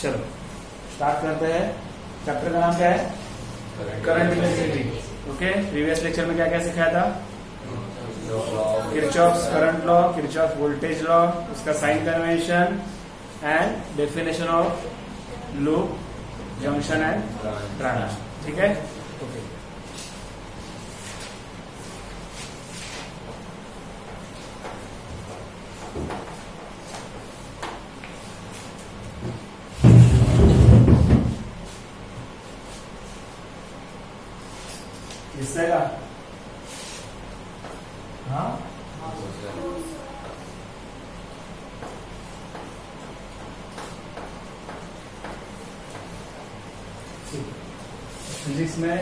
चलो स्टार्ट करते हैं। चैप्टर का नाम क्या है? Current electricity. Okay, previous lecture में क्या क्या सिखाया था? Kirchhoff's current law, Kirchhoff voltage law, उसका sign convention and definition of loop, junction and branch. ठीक है, ओके। इससे का हाँ फिजिक्स में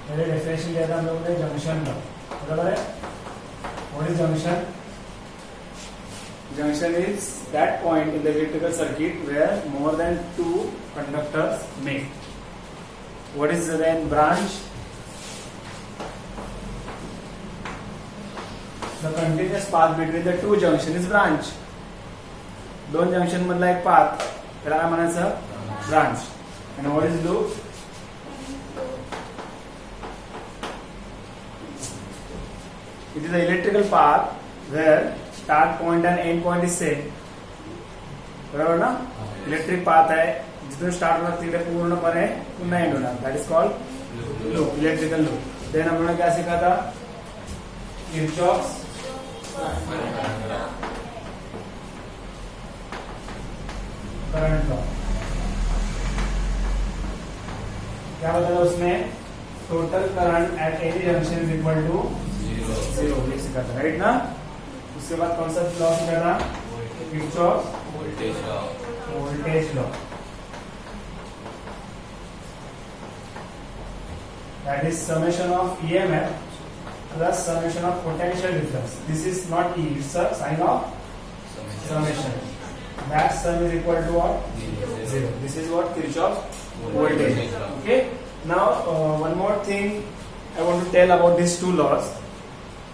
पहले डेफिनेशन दिया था हम लोगों ने जंक्शन का, बराबर है? What is junction? Junction is that point in the electrical circuit where more than two conductors meet. What is then branch? The continuous path between the two junction is branch. दोन junction मधला एक path त्याला काय म्हणायचं? Branch. And what is loop? It is the electrical path where start point and and point is same, बरोबर ना? Electric path है, जिथून स्टार्ट होणार तिथे पूर्णपणे पुन्हा एंड होणार, that is called loop, electrical loop. Then हम लोगों ने क्या सीखा था? Kirchhoff's current law. क्या बताया उसमें? Total current at any junction is equal to zero, ये सीखा था, राइट ना? उसके बाद कौन सा लॉ सीखा था? Kirchhoff voltage law. That is summation of EMF plus summation of potential difference. This is not E, it's a sign of summation. That sum is equal to what? Zero. This is what? Kirchhoff voltage. Okay, now one more thing I want to tell about this two laws.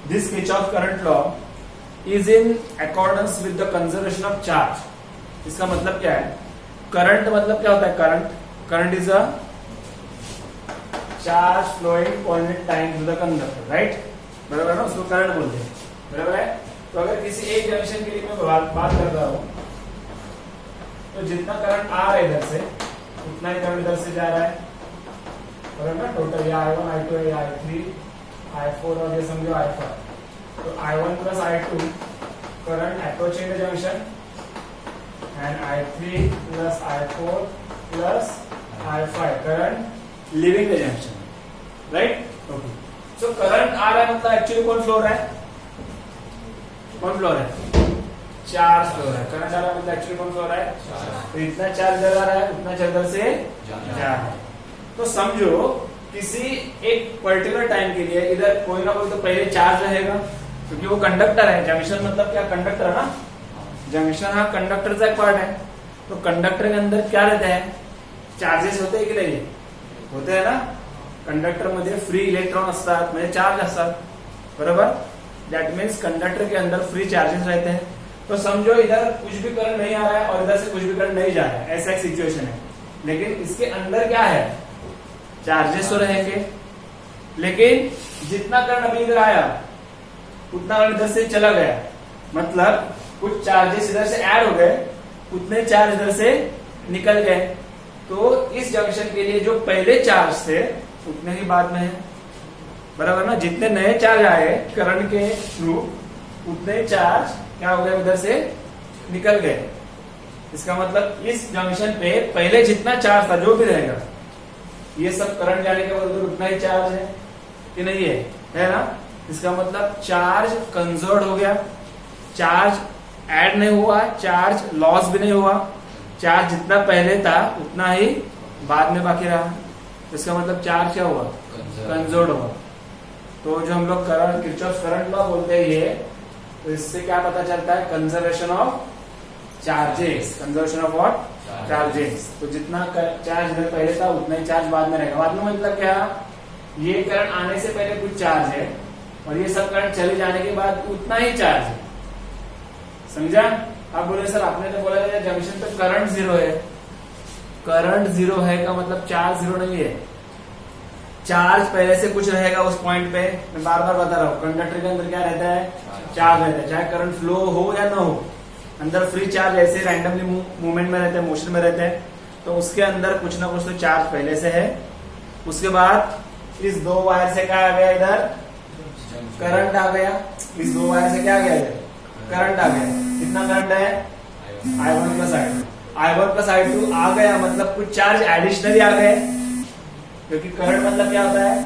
This Kirchhoff current law is in accordance with the conservation of charge. इसका मतलब क्या है? Current मतलब क्या होता है? Current is a charge flowing point time to the conductor, right? बराबर ना, उसको करंट बोलते हैं, बराबर है? तो अगर किसी एक जंक्शन के लिए मैं बात कर रहा हूं तो जितना करंट आ रहा है इधर से उतना ही करंट इधर से जा रहा है, बराबर ना? टोटल या I1 I2 या I3 I4 और ये समझो I5. तो I1 plus I2 current approaching the junction and I3 plus I4 plus I5 current leaving the junction, right? Okay. So current आ रहा है मतलब एक्चुअली कौन फ्लो रहा है? कौन फ्लो रहा है? चार्ज फ्लो रहा है. करंट आ रहा है मतलब एक्चुअली कौन फ्लो रहा है? तो इतना चार्ज इधर आ रहा है, उतना चार्ज इधर से जा रहा है. तो समझो किसी एक पर्टिकुलर टाइम के लिए इधर कोई ना कोई तो पहले चार्ज रहेगा, क्योंकि वो कंडक्टर है. जंक्शन मतलब क्या? कंडक्टर है ना? जंक्शन हा कंडक्टर का एक पार्ट है. तो कंडक्टर के अंदर क्या रहता है? चार्जेस होते हैं की नाही? होते हैं ना. कंडक्टर मध्ये फ्री इलेक्ट्रॉन असतात, म्हणजे चार्ज असतात, बरोबर? दैट मीन्स कंडक्टर के अंदर फ्री चार्जेस रहते हैं. तो समझो इधर कुछ भी करंट नहीं आ रहा है और इधर से कुछ भी करंट नहीं जा रहा है, ऐसा एक सिचुएशन है. लेकिन इसके अंदर क्या है? चार्जेस तो रहेंगे, लेकिन जितना करंट अभी इधर आया उतना करंट इधर से चला गया. मतलब कुछ चार्जेस इधर से ऐड हो गए, उतने चार्ज इधर से निकल गए. तो इस जंक्शन के लिए जो पहले चार्ज थे उतने ही बाद में है, बराबर ना? जितने नए चार्ज आए करंट के थ्रू उतने चार्ज क्या हो गए? उधर से निकल गए. इसका मतलब इस जंक्शन पे पहले जितना चार्ज था, जो भी रहेगा, ये सब करंट जाने के बाद उधर उतना ही चार्ज है कि नहीं है ना? इसका मतलब चार्ज कंजर्व हो गया, चार्ज ऐड नहीं हुआ, चार्ज लॉस भी नहीं हुआ. चार्ज जितना पहले था उतना ही बाद में बाकी रहा. इसका मतलब चार्ज क्या हुआ? कंजर्व हुआ. तो जो हम लोग करंट, किरचॉफ्स करंट लॉ बोलते हैं ये, तो इससे क्या पता चलता है? Conservation of charges. Conservation of what? Charges. तो जितना चार्ज इधर पहले था उतना ही चार्ज बाद में रहेगा. बाद में मतलब क्या? ये करंट आने से पहले कुछ चार्ज है और ये सब करंट चले जाने के बाद उतना ही चार्ज है, समझा? आप बोले सर आपने तो बोला था जंक्शन पे करंट जीरो है। करंट जीरो है का मतलब चार्ज जीरो नहीं है, चार्ज पहले से कुछ रहेगा उस पॉइंट पे। मैं बार बार बता रहा हूँ, कंडक्टर के अंदर क्या रहता है, चार्ज रहता है, चाहे करंट फ्लो हो या ना हो। अंदर फ्री चार्ज ऐसे रैंडमली मूवमेंट में रहते हैं, मोशन में रहते हैं, तो उसके अंदर कुछ ना कुछ तो चार्ज पहले से है। उसके बाद इस दो वायर से क्या आ गया, इधर करंट आ गया। इस दो वायर से क्या आ गया, करंट आ गया। कितना करंट है, I1 plus I2। I1 plus I2 आ गया मतलब कुछ चार्ज एडिशनली आ गए, क्योंकि करंट मतलब क्या होता है,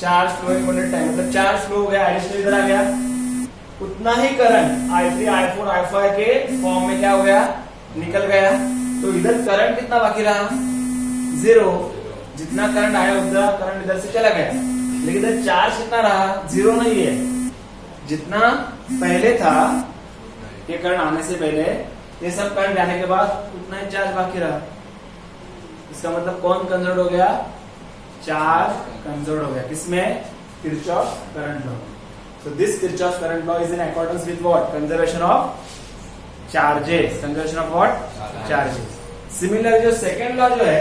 चार्ज फ्लोइंग यूनिट टाइम, मतलब चार्ज फ्लो हो गया, एडिशनल इधर आ गया। उतना ही करंट I3 I4 I5 के फॉर्म में क्या हो गया, निकल गया। तो इधर करंट कितना बाकी रहा, जीरो। जितना करंट आया उतना करंट इधर से चला गया, लेकिन इधर चार्ज कितना रहा, जीरो नहीं है। जितना पहले था ये करंट आने से पहले, ये सब करंट जाने के बाद उतना ही चार्ज बाकी रहा। इसका मतलब कौन कंजर्व हो गया, चार्ज कंजर्व हो गया। किसमें, Kirchhoff current law. So this Kirchhoff's current law is in accordance with what? Conservation of charges. Conservation of what? Charges. Similarly, जो second law जो है,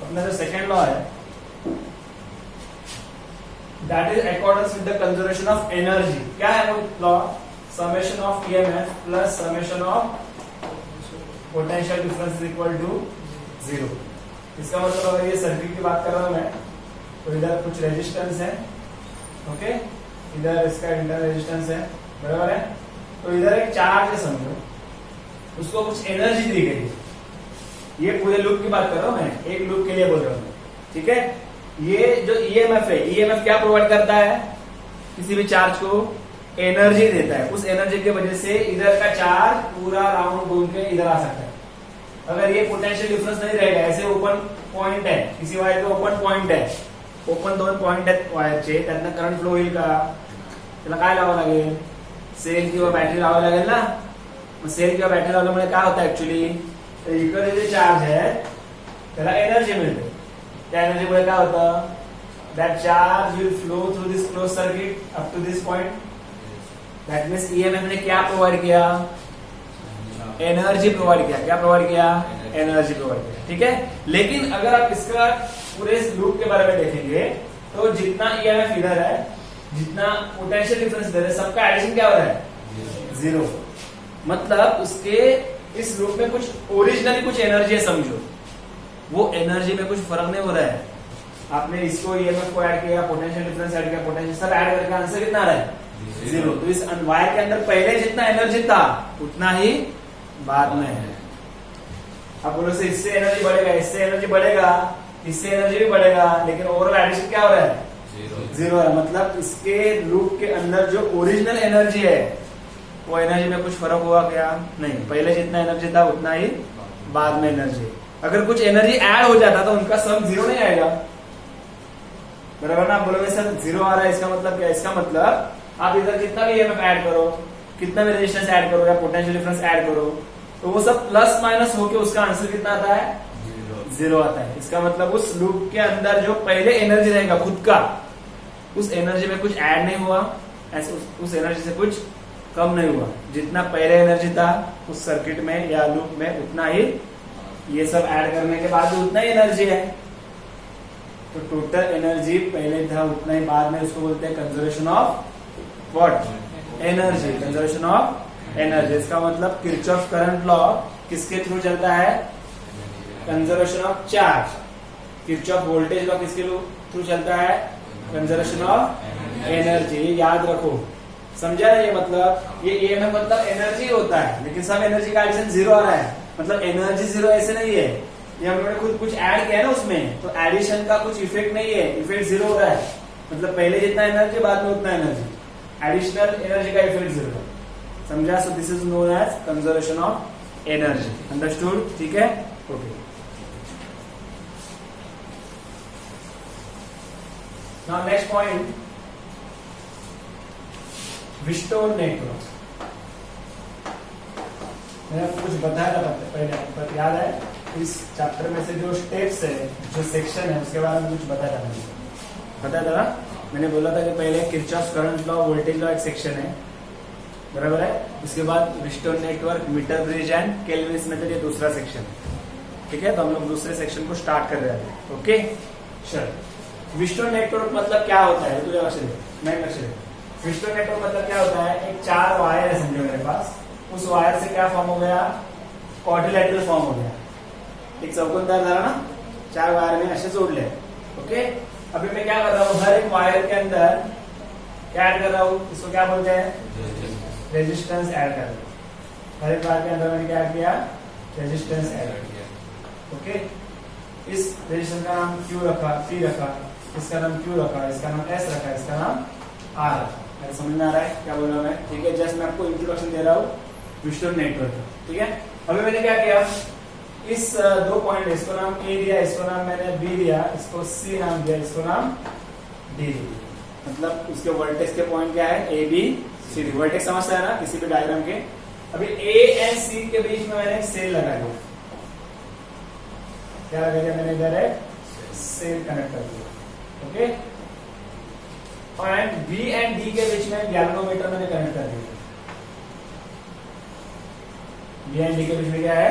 अपना जो second law है, that is accordance with the conservation of energy. क्या है वो law? Summation of EMF plus summation of potential difference is equal to 0. इसका मतलब अगर ये सर्किट की बात कर रहा हूं मैं, तो इधर कुछ रेजिस्टेंस है, ओके, इधर इसका इंटर रेजिस्टेंस है, बराबर है। तो इधर एक चार्ज है समझो, उसको कुछ एनर्जी दी गई। ये पूरे लूप की बात कर रहा हूं मैं, एक लूप के लिए बोल रहा हूं, ठीक है। ये जो ईएमएफ है, ईएमएफ क्या प्रोवाइड करता है, किसी भी चार्ज को एनर्जी देता है। उस एनर्जी की वजह से इधर का चार्ज पूरा राउंड घूम के इधर आ सकता है। अगर ये पोटेंशियल डिफरन्स नहीं रहेगा, ऐसे ओपन पॉइंट है, किसी वायर पे ओपन पॉइंट है, ओपन दोन पॉइंट आहेत वायरचे, त्यांना करंट फ्लो होईल का, त्याला काय लावावं लागेल, सेल किंवा बॅटरी लावावी लागेल ना। मग सेल किंवा बॅटरी लावल्यामुळे काय होतं ऍक्च्युअली, इकडे जे चार्ज आहे त्याला एनर्जी मिळते। त्या एनर्जीमुळे काय होतं, that charge will flow through this close circuit up to this point. That means EMF ने क्या प्रोवाइड किया, एनर्जी प्रोवाइड किया। क्या प्रोवाइड किया, एनर्जी प्रोवाइड किया, ठीक है। लेकिन अगर आप इसका पूरे लूप के बारे में देखेंगे, तो जितना ईएमएफ इधर है, जितना पोटेंशियल डिफरेंस इधर है, सबका एडिशन क्या हो रहा है, जीरो। मतलब उसके इस लूप में कुछ ओरिजिनली कुछ एनर्जी है समझो, वो एनर्जी में कुछ फर्क नहीं हो रहा है। आपने इसको ईएमएफ को ऐड किया, पोटेंशियल डिफरेंस ऐड किया, पोटेंशियल सब ऐड करके आंसर कितना आ रहा है, जीरो। तो इस वायर के अंदर पहले जितना एनर्जी था उतना ही बाद में है। अब बोलो से इससे एनर्जी बढ़ेगा, इससे एनर्जी बढ़ेगा, इससे एनर्जी भी बढ़ेगा, लेकिन ओवरऑल एडिशन क्या हो रहा है, जीरो है। मतलब इसके लूप के अंदर जो ओरिजिनल एनर्जी है, वो एनर्जी में कुछ फर्क हुआ क्या, नहीं। पहले जितना एनर्जी था उतना ही बाद में एनर्जी। अगर कुछ एनर्जी ऐड हो जाता तो उनका सम जीरो नहीं आएगा, बराबर ना। आप बोलोगे सर जीरो आ रहा है, इसका मतलब क्या, इसका मतलब आप इधर कितना भी ईएमएफ ऐड करो, कितना भी रेजिस्टेंस ऐड करो या पोटेंशियल डिफरेंस ऐड करो, तो वो सब प्लस माइनस होके उसका आंसर कितना आता है, जीरो आता है। इसका मतलब उस लूप के अंदर जो पहले एनर्जी रहेगा खुद का, उस एनर्जी में कुछ ऐड नहीं हुआ, ऐसे उस एनर्जी से कुछ कम नहीं हुआ। जितना पहले एनर्जी था उस सर्किट में या लूप में, उतना ही ये सब ऐड करने के बाद उतना ही एनर्जी है। तो टोटल एनर्जी पहले था उतना ही बाद में, उसको बोलते हैं conservation of what, energy. Conservation of energy, इसका मतलब किरचॉफ करंट लॉ किसके थ्रू चलता है, conservation of charge. Kirchhoff voltage law किसके थ्रू चलता है, कंजर्वेशन ऑफ एनर्जी। याद रखो, समझा ना ये मतलब, ये ईएमएफ मतलब एनर्जी होता है, लेकिन सब एनर्जी का एडिशन जीरो आ रहा है। मतलब एनर्जी जीरो ऐसे नहीं है, ये हम लोगों ने खुद कुछ ऐड किया है ना उसमें, तो एडिशन का कुछ इफेक्ट नहीं है, इफेक्ट जीरो हो रहा है। मतलब पहले जितना एनर्जी बाद में उतना एनर्जी, एडिशनल एनर्जी का इफेक्ट जीरो है, समझा। So this is known as conservation of energy, understood, ठीक है, okay. Now next point, Wheatstone network. मैंने आपको कुछ बताया था पहले, आपको याद है, इस चैप्टर में से जो स्टेप्स है, जो सेक्शन है, उसके बारे में कुछ बताया था मैंने, बताया था ना। मैंने बोला था कि पहले Kirchhoff current law, voltage law एक सेक्शन है, बराबर है। उसके बाद Wheatstone network, metre bridge and Kelvin's method, ये दूसरा सेक्शन है, ठीक है। तो हम लोग दूसरे सेक्शन को स्टार्ट कर रहे हैं, ओके। चलो, व्हीटस्टोन नेटवर्क मतलब क्या होता है, तुझे व्हीटस्टोन नेटवर्क मतलब क्या होता है, एक 4 वायर है समझो मेरे पास, उस वायर से क्या फॉर्म हो गया, क्वाड्रिलैटरल फॉर्म हो गया, एक चौकोन तैयार झाला ना, 4 वायर में ऐसे जोड़ ले, ओके। अभी मैं क्या कर रहा हूँ, हर एक वायर के अंदर क्या ऐड कर रहा हूँ, इसको क्या बोलते हैं, रेजिस्टेंस ऐड कर रहा हूँ। हर एक वायर के अंदर मैंने क्या किया, रेजिस्टेंस ऐड किया, ओके। इस रेजिस्टेंस का नाम Q रखा, P रखा, इसका नाम Q रखा, इसका नाम S रखा, इसका नाम R रखा। मेरे समझ में आ रहा है क्या बोल रहा हूँ मैं, ठीक है। जस्ट मैं आपको इंट्रोडक्शन दे रहा हूँ व्हीटस्टोन नेटवर्क, ठीक है। अभी मैंने क्या किया, इस 2 पॉइंट, इसको नाम A दिया, इसको नाम मैंने B दिया, इसको C नाम दिया, इसको नाम D दिया। मतलब उसके वर्टेक्स के पॉइंट क्या है, A B C D। Vertex समझता है ना किसी भी डायग्राम के। अभी A एंड C के बीच में मैंने एक सेल लगा दिया, क्या लगा दिया मैंने, इधर एक सेल कनेक्ट कर दिया, ओके। और B एंड D के बीच में गैल्वेनोमीटर मैंने कनेक्ट कर दिया। B एंड D के बीच में क्या है,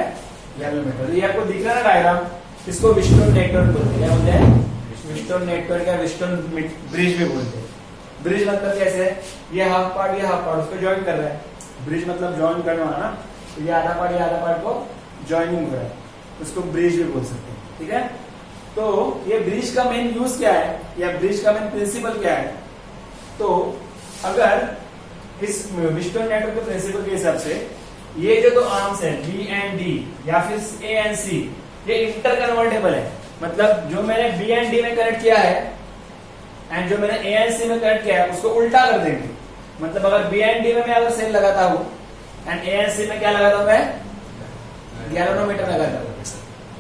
गैल्वेनोमीटर। ये आपको दिख रहा है ना डायग्राम, इसको व्हीटस्टोन नेटवर्क बोलते हैं। क्या बोलते हैं, व्हीटस्टोन नेटवर्क या व्हीटस्टोन ब्रिज भी बोलते हैं। ब्रिज मतलब कैसे, ये हाफ पार्ट, ये हाफ पार्ट, उसको ज्वाइन कर रहा है। ब्रिज मतलब ज्वाइन करने वाला ना, तो ये आधा पार्ट, ये आधा पार्ट को ज्वाइनिंग हो रहा है, उसको ब्रिज भी बोल सकते हैं, ठीक है। तो ये ब्रिज का मेन यूज क्या है, या ब्रिज का मेन प्रिंसिपल क्या है। तो अगर इस व्हीटस्टोन नेटवर्क के प्रिंसिपल के हिसाब से ये जो 2 आर्म्स है B एंड D या फिर A एंड C, ये इंटर कन्वर्टेबल है। मतलब जो मैंने B एंड D में कनेक्ट किया है एंड जो मैंने A एंड C में कनेक्ट किया है, उसको उल्टा कर देंगे। मतलब अगर B एंड D में मैं अगर सेल लगाता हूं एंड A एंड C में क्या लगाता हूं, मैं गैल्वेनोमीटर लगाता हूं।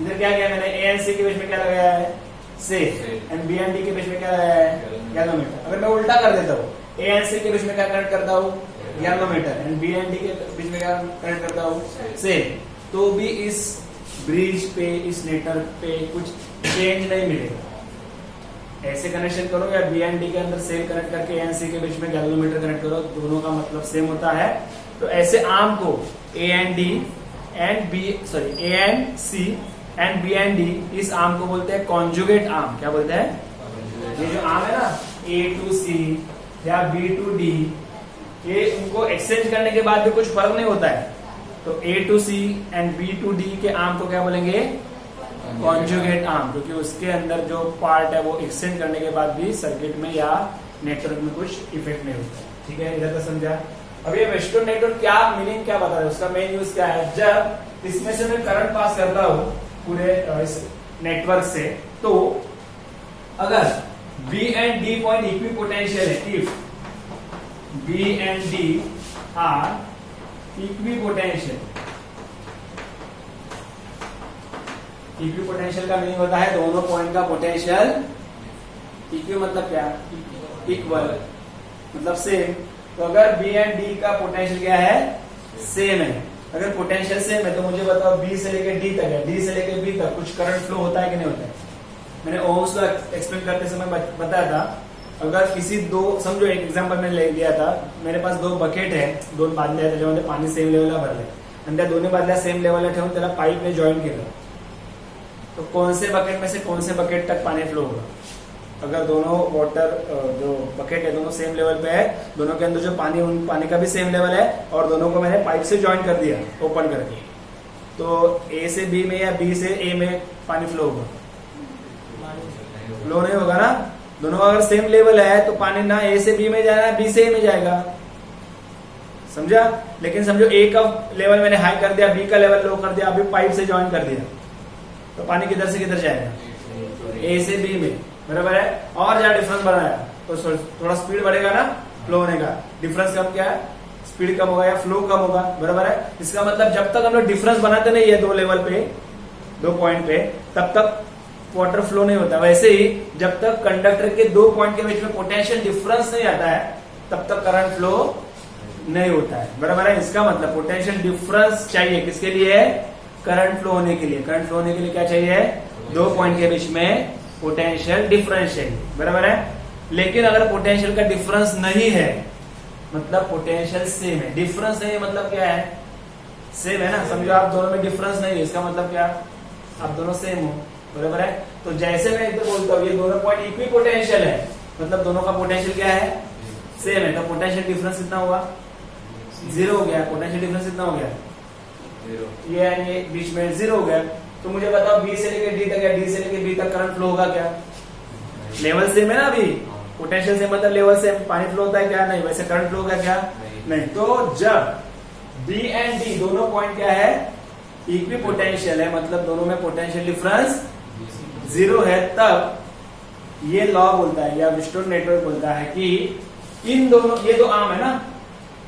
इधर क्या किया मैंने, A एंड C के बीच में क्या लगाया है, cell, and B and D के बीच में क्या लगाया है, गैल्वेनोमीटर। अगर मैं उल्टा कर देता हूँ, A एंड C के बीच में क्या कनेक्ट करता हूँ, galvanometer, and B and D के बीच में क्या कनेक्ट करता हूँ, सेल, तो भी इस ब्रिज पे, इस नेटवर्क पे कुछ चेंज नहीं मिलेगा। ऐसे कनेक्शन करो या B एंड D के अंदर सेल कनेक्ट करके A एंड C के बीच में गैल्वेनोमीटर कनेक्ट करो, दोनों का मतलब सेम होता है। तो ऐसे आर्म को A and D and A and C and B and D, इस आर्म को बोलते हैं कॉन्जुगेट आर्म। क्या बोलते हैं, ये जो आर्म है ना, A to C या B to D, ये उनको एक्सचेंज करने के बाद भी कुछ फर्क नहीं होता है। तो A to C and B to D के आर्म को क्या बोलेंगे, कॉन्जुगेट आर्म, क्योंकि उसके अंदर जो पार्ट है वो एक्सचेंज करने के बाद भी सर्किट में या नेटवर्क में कुछ इफेक्ट नहीं होता है, ठीक है। इधर तक समझा। अब ये व्हीटस्टोन नेटवर्क क्या मीनिंग क्या बता रहा है, उसका मेन यूज क्या है। जब इसमें से मैं करंट पास करता हूं पूरे इस नेटवर्क से, तो अगर B and D point equipotential है, if B and D are equipotential, equipotential का मीनिंग होता है दोनों पॉइंट का पोटेंशियल इक्वी, मतलब क्या, इक्वल, मतलब सेम। तो अगर B एंड D का पोटेंशियल क्या है, सेम है। अगर पोटेंशियल सेम है तो मुझे बताओ B से लेकर D तक है, D से लेकर B तक कुछ करंट फ्लो होता है कि नहीं होता है। मैंने ओम्स का एक्सप्लेन करते समय बताया था, अगर किसी दो, समझो एक एग्जांपल मैंने ले लिया था, मेरे पास 2 बकेट है, 2 बादल्या आहेत त्याच्यामध्ये पाणी सेम लेवलला भरले आणि त्या दोन्ही बादल्या सेम लेवलला ठेवून त्याला पाईपने जॉईन केलं, तो कौन से बकेट में से कौन से बकेट तक पानी फ्लो होगा। अगर दोनों वाटर जो बकेट है दोनों सेम लेवल पे है, दोनों के अंदर जो पानी, उन पानी का भी सेम लेवल है, और दोनों को मैंने पाइप से ज्वाइन कर दिया ओपन करके, तो A से B में या B से A में पानी फ्लो होगा, फ्लो नहीं होगा ना। दोनों अगर सेम लेवल है तो पानी ना A से B में जाएगा ना B से A में जाएगा, समझा। लेकिन समझो A का लेवल मैंने हाई कर दिया, B का लेवल लो कर दिया, अभी पाइप से ज्वाइन कर दिया, तो पानी किधर से किधर जाएगा, A से B में, बराबर है। और ज्यादा डिफरेंस बढ़ाया तो थोड़ा स्पीड बढ़ेगा ना फ्लो होने का, डिफरेंस कम क्या है, स्पीड कम होगा या फ्लो कम होगा, बराबर है। इसका मतलब जब तक हम लोग डिफरेंस बनाते नहीं है 2 लेवल पे, 2 पॉइंट पे, तब तक वाटर फ्लो नहीं होता। वैसे ही जब तक कंडक्टर के 2 पॉइंट के बीच में पोटेंशियल डिफरेंस नहीं आता है, तब तक करंट फ्लो नहीं होता है, बराबर है। इसका मतलब पोटेंशियल डिफरेंस चाहिए किसके लिए, करंट फ्लो होने के लिए। करंट फ्लो होने के लिए क्या चाहिए, 2 पॉइंट के बीच में पोटेंशियल डिफरेंस चाहिए, बराबर है। लेकिन अगर पोटेंशियल का डिफरेंस नहीं है, मतलब पोटेंशियल सेम है, डिफरेंस नहीं है मतलब क्या है, सेम है ना, समझो आप दोनों में डिफरेंस नहीं है, इसका मतलब क्या, आप दोनों सेम हो, बराबर है। तो जैसे मैं इधर बोलता हूँ ये दोनों पॉइंट इक्वी पोटेंशियल है, मतलब दोनों का पोटेंशियल क्या है, सेम है, तो पोटेंशियल डिफरेंस कितना हुआ, 0 हो गया। पोटेंशियल डिफरेंस कितना हो गया, 0। ये बीच में 0 हो गया। तो मुझे बताओ बी से लेकर डी तक या डी से लेकर बी तक करंट फ्लो होगा क्या, लेवल सेम है ना, अभी पोटेंशियल से मतलब लेवल से पानी फ्लो होता है क्या, नहीं, वैसे करंट फ्लो होगा क्या, नहीं। तो जब बी एंड डी दोनों पॉइंट क्या है, इक्वी पोटेंशियल है, मतलब दोनों में पोटेंशियल डिफरेंस 0 है, तब ये लॉ बोलता है या व्हिटस्टोन नेटवर्क बोलता है कि इन दोनों, ये दो आर्म है ना,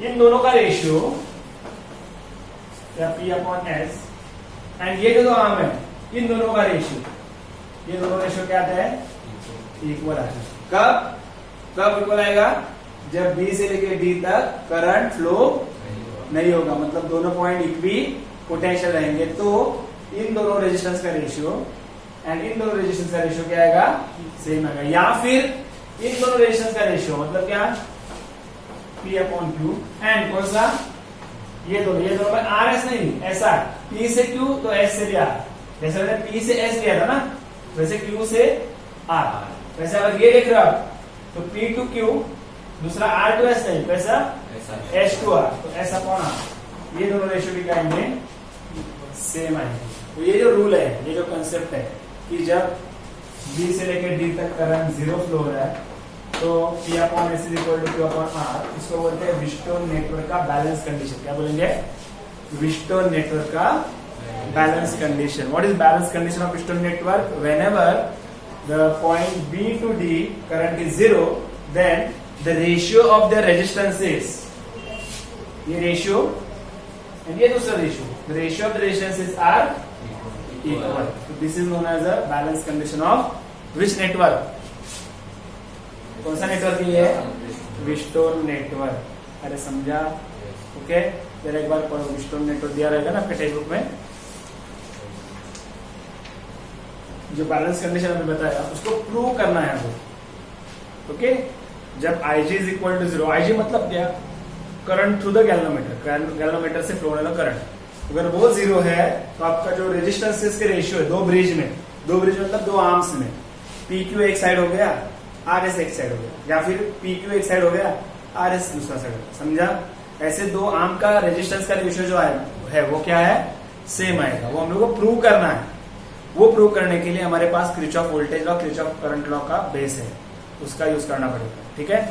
इन दोनों का रेशियो या P/S एंड ये जो दो आर्म है इन दोनों का रेशियो, ये दोनों रेशियो क्या आता है, इक्वल आता है। कब इक्वल आएगा, जब बी से लेके डी तक करंट फ्लो नहीं होगा, मतलब दोनों पॉइंट इक्वी पोटेंशियल रहेंगे, तो इन दोनों रेजिस्टेंस का रेशियो एंड इन दोनों रेजिस्टेंस का रेशियो क्या आएगा, सेम आएगा। या फिर इन दोनों रेजिस्टेंस का रेशियो मतलब क्या, P/Q एंड कौन सा, ये दोनों में RS नहीं, SR, P से Q तो S से भी R, जैसे मैंने P से S लिया था ना, वैसे Q से R, वैसे अगर ये देख रहे हो तो P to Q, दूसरा R to S नहीं, वैसा S to R, तो S/R, ये दोनों रेशियो भी क्या आएंगे, सेम आएंगे। तो ये जो रूल है, ये जो कंसेप्ट है कि जब B से लेकर D तक करंट 0 फ्लो हो रहा है, तो P/S = Q/R, इसको बोलते हैं व्हिटस्टोन नेटवर्क का बैलेंस कंडीशन। क्या बोलेंगे, व्हिटस्टोन नेटवर्क का balance condition. What is balance condition of Wheatstone network, whenever the point B to D current is 0, then the ratio of the resistances, ये ratio and ये दूसरा ratio, the ratio of the resistances are equal. So this is known as a balance condition of which network, कौन सा network ये है, व्हिटस्टोन network. अरे समझा, okay, जरा एक बार पढ़ो, व्हिटस्टोन नेटवर्क दिया रहेगा ना आपके टेक्स्ट बुक में, जो बैलेंस कंडीशन हमने बताया उसको प्रूव करना है आपको, ओके। जब IG is equal to 0, IG मतलब क्या, current through the galvanometer, galvanometer से फ्लो होने वाला करंट, अगर वो 0 है तो आपका जो रेजिस्टेंसेस के रेशियो है, दो ब्रिज मतलब दो आर्म्स में, PQ एक साइड हो गया, RS एक साइड हो गया, या फिर PQ एक साइड हो गया, RS दूसरा साइड हो गया, समझा। ऐसे दो आर्म का रेजिस्टेंस का रेशियो जो है वो क्या है, सेम आएगा। वो हम लोग को प्रूव करना है। वो प्रूव करने के लिए हमारे पास Kirchhoff voltage law, Kirchhoff current law का बेस है, उसका यूज करना पड़ेगा, ठीक है।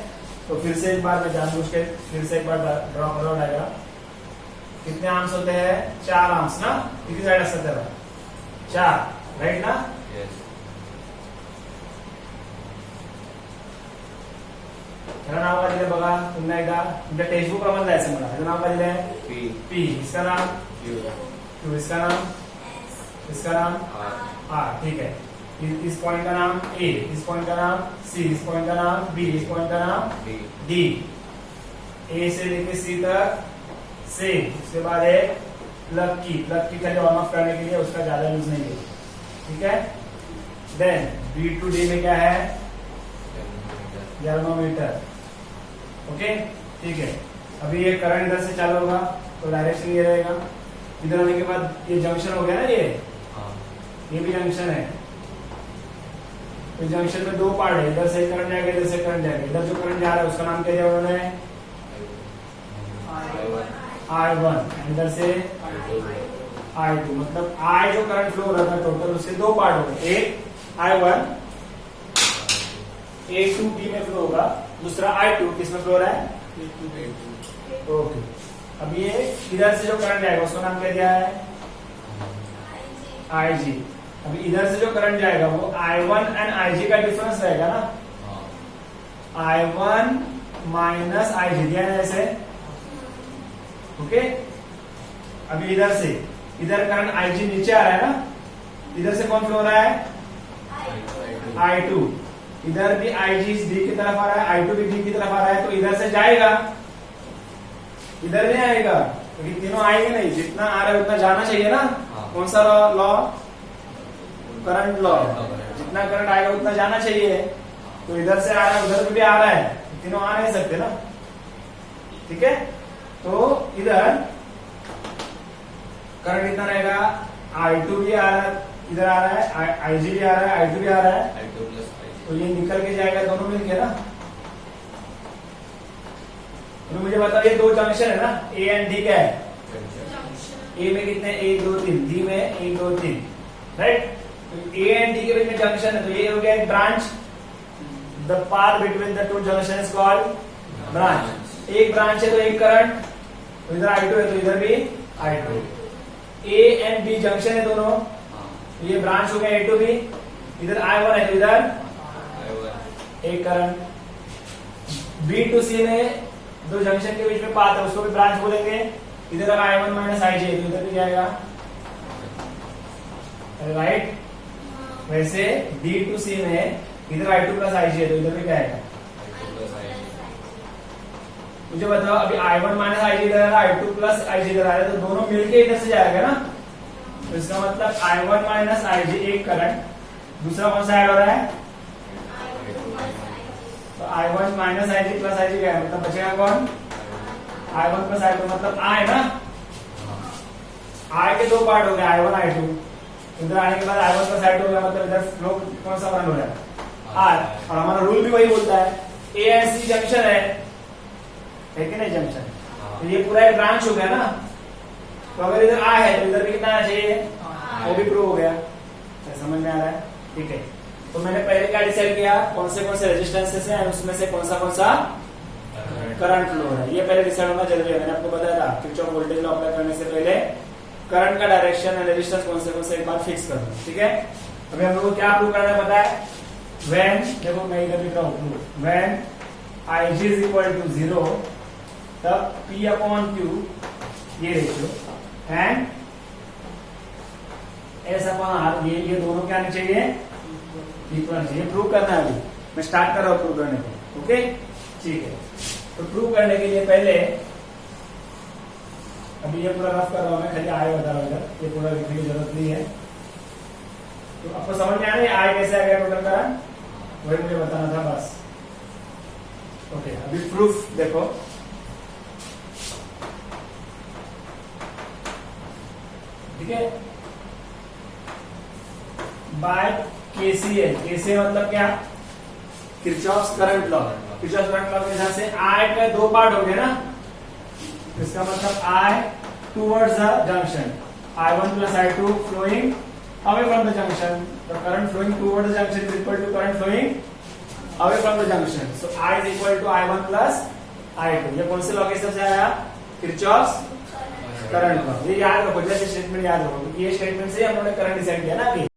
तो फिर से एक बार मैं जानबूझ के फिर से एक बार ड्रॉ करो डायग्राम। कितने आर्म्स होते हैं, 4 आर्म्स ना, कितनी साइड असते हैं, 4, राइट ना, ह्याला नाव काय दिलंय बघा, पुन्हा एकदा तुमच्या टेक्स्टबुक प्रमाणे जायचं मला। ह्याचं नाव काय दिलंय, P, इसका नाम Q, इसका नाम R, ठीक है। इस पॉइंट का नाम A, इस पॉइंट का नाम C, इस पॉइंट का नाम B, इस पॉइंट का नाम D। A से लेके C तक सेम, उसके बाद है प्लग की खाली ऑन ऑफ करने के लिए, उसका ज्यादा यूज नहीं है, ठीक है। देन B to D में क्या है, गैल्वेनोमीटर, ओके, ठीक है। अभी ये करंट इधर से चालू होगा तो डायरेक्शन ये रहेगा, इधर आने के बाद ये जंक्शन हो गया ना, ये भी जंक्शन है। तो जंक्शन में 2 पार्ट है, इधर से करंट जाएगा, इधर से करंट जाएगा। इधर जो करंट जा रहा है उसका नाम क्या दिया उन्होंने, I1, इधर से I2, मतलब I जो करंट फ्लो हो रहा था टोटल, उसके 2 पार्ट हो गए, एक I1 A to B में फ्लो होगा, दूसरा I2 किस में फ्लो हो रहा है, ओके। अब ये इधर से जो करंट जाएगा उसका नाम क्या दिया है, IG। अभी इधर से जो करंट जाएगा वो I1 एंड IG का डिफरेंस रहेगा ना, I1 माइनस IG दिया है ऐसे, ओके। अभी इधर करंट IG नीचे आ रहा है ना, इधर से कौन फ्लो हो रहा है, I2। इधर भी IG D की तरफ आ रहा है, I2 भी D की तरफ आ रहा है, तो इधर से जाएगा, इधर नहीं आएगा, क्योंकि तीनों आएंगे नहीं, जितना आ रहा है उतना जाना चाहिए ना। कौन सा लॉ, करंट लॉ, जितना करंट आएगा उतना जाना चाहिए, तो इधर से आ रहा है उधर भी आ रहा है, तीनों आ नहीं सकते ना, ठीक है। तो इधर करंट कितना रहेगा, I2 भी आ रहा है, इधर आ रहा है IG भी आ रहा है, I2 भी आ रहा है, तो ये निकल के जाएगा दोनों मिलके ना। तो मुझे बताओ ये दो जंक्शन है ना, A एंड D क्या है, A में कितने 1 2 3, D में 1 2 3, राइट। तो A एंड D के बीच में जंक्शन है, तो ये हो गया एक branch. The path between the two junction is called branch. एक ब्रांच है तो एक करंट, तो इधर I2 है तो इधर भी I2। A and B junction है दोनों, तो ये ब्रांच हो गया A2 भी, इधर I1 है तो इधर एक करंट। B to C में दो जंक्शन के बीच में पाथ है, उसको भी ब्रांच बोलेंगे। इधर अगर I1 माइनस IG है तो इधर भी जाएगा, राइट। वैसे D to C में इधर I2 प्लस IG है तो इधर भी जाएगा। मुझे बताओ अभी I1 माइनस IG इधर आ रहा है, I2 प्लस IG इधर आ रहा है, तो दोनों मिलके इधर से जाएगा ना। तो इसका मतलब I1 माइनस IG एक करंट, दूसरा कौन सा ऐड हो रहा है, तो I1 minus IG plus IG क्या है, मतलब बचेगा कौन, I1 प्लस I2, मतलब I ना, I के दो पार्ट हो गए I1 I2, इधर आने के बाद I1 प्लस I2 हो गया, मतलब इधर फ्लो कौन सा करंट हो रहा है R। और हमारा रूल भी वही बोलता है A एंड C जंक्शन है कि नहीं जंक्शन, तो ये पूरा एक ब्रांच हो गया ना। तो अगर इधर I है तो इधर भी कितना आना चाहिए, वो भी प्रूव हो गया, समझ में आ रहा है, ठीक है। तो मैंने पहले क्या डिसाइड किया, कौन से रेजिस्टेंसेस हैं, उसमें से कौन सा करंट फ्लो हो रहा है, ये पहले डिसाइड होना जरूरी है। मैंने आपको बताया था किरचॉफ वोल्टेज लॉ अप्लाई करने से पहले करंट का डायरेक्शन एंड रेजिस्टेंस कौन से एक बार फिक्स कर दो, ठीक है। अभी हम लोग को क्या प्रूव करना पता है, व्हेन, देखो मैं इधर लिख रहा हूं, when IG is equal to 0 तब P अपॉन Q ये ratio and S upon R ये दोनों क्या आने चाहिए, इक्वल चाहिए। प्रूव करना है, अभी मैं स्टार्ट कर रहा हूं प्रूव करने को, ओके ठीक है। तो प्रूव करने के लिए पहले अभी ये पूरा रफ कर रहा हूं मैं, खाली आय बता रहा हूं, ये पूरा लिखने की जरूरत नहीं है। तो आपको समझ में आ रहा है आय कैसे आ गया टोटल करंट, वही मुझे बताना था बस, ओके। अभी प्रूफ देखो, ठीक है, बाय KCL, KCL मतलब क्या, Kirchhoff's current law. Kirchhoff's current law के हिसाब से I का दो पार्ट हो गए ना, इसका मतलब I towards the junction, I1 plus I2 flowing away from the junction, the current flowing towards the junction is equal to current flowing away from the junction, so I is equal to I1 plus I2। ये कौन से law के हिसाब से आया, Kirchhoff's current law. ये याद रखो, जैसे स्टेटमेंट याद रखो, ये स्टेटमेंट से हम लोगों ने करंट डिसाइड किया ना अभी।